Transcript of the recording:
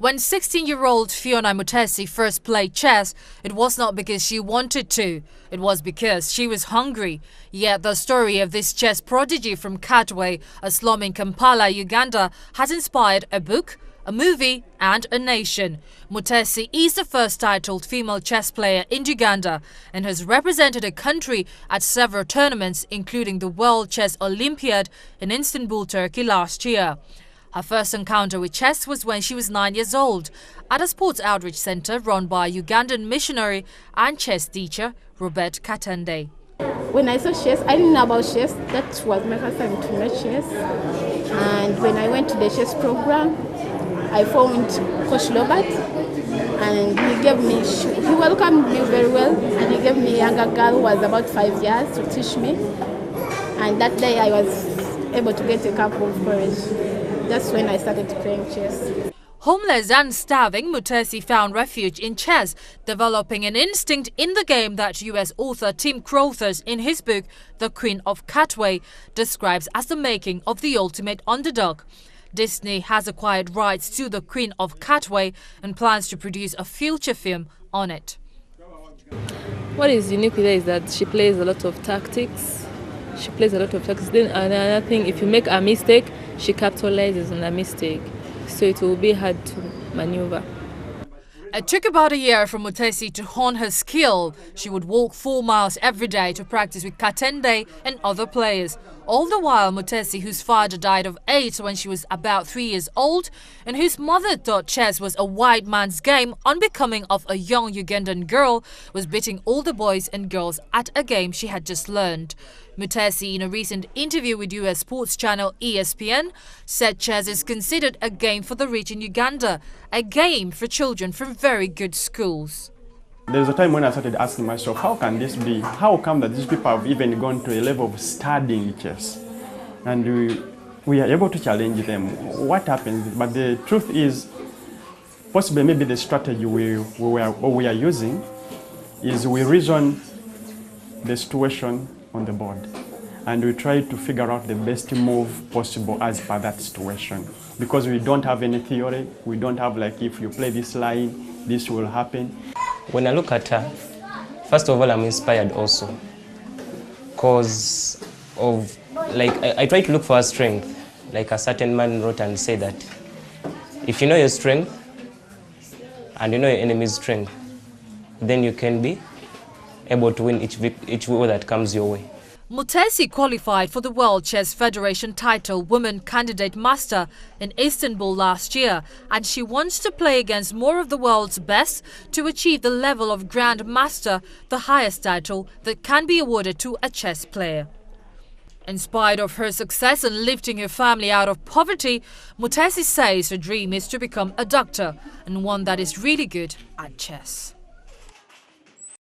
When 16-year-old Fiona Mutesi first played chess, it was not because she wanted to. It was because she was hungry. Yet the story of this chess prodigy from Katwe, a slum in Kampala, Uganda, has inspired a book, a movie and a nation. Mutesi is the first titled female chess player in Uganda and has represented a country at several tournaments, including the World Chess Olympiad in Istanbul, Turkey last year. Her first encounter with chess was when she was 9 years old at a sports outreach center run by a Ugandan missionary and chess teacher, Robert Katende. When I saw chess, I didn't know about chess. That was my first time to know chess. And when I went to the chess program, I found Coach Robert, and he welcomed me very well, and he gave me a younger girl who was about 5 years to teach me. And that day I was able to get a cup of courage. That's when I started playing chess. Homeless and starving, Mutesi found refuge in chess, developing an instinct in the game that US author Tim Crothers, in his book The Queen of Katwe, describes as the making of the ultimate underdog. Disney has acquired rights to The Queen of Katwe and plans to produce a feature film on it. What is unique with her is that she plays a lot of tactics. Then another thing, if you make a mistake, she capitalizes on a mistake, so it will be hard to maneuver. It took about a year for Mutesi to hone her skill. She would walk 4 miles every day to practice with Katende and other players. All the while, Mutesi, whose father died of AIDS when she was about 3 years old, and whose mother thought chess was a white man's game unbecoming of a young Ugandan girl, was beating all the boys and girls at a game she had just learned. Mutesi, in a recent interview with US sports channel ESPN, said chess is considered a game for the rich in Uganda, a game for children from very good schools. There was a time when I started asking myself, how can this be? How come that these people have even gone to a level of studying chess? And we are able to challenge them. What happens? But the truth is, possibly maybe the strategy we are using is we reason the situation on the board and we try to figure out the best move possible as per that situation. Because we don't have any theory, we don't have like, if you play this line, this will happen. When I look at her, first of all, I'm inspired also, because of, like, I try to look for her strength. Like a certain man wrote and said that if you know your strength and you know your enemy's strength, then you can be able to win each war that comes your way. Mutesi qualified for the World Chess Federation title Women Candidate Master in Istanbul last year, and she wants to play against more of the world's best to achieve the level of Grand Master, the highest title that can be awarded to a chess player. In spite of her success in lifting her family out of poverty, Mutesi says her dream is to become a doctor and one that is really good at chess.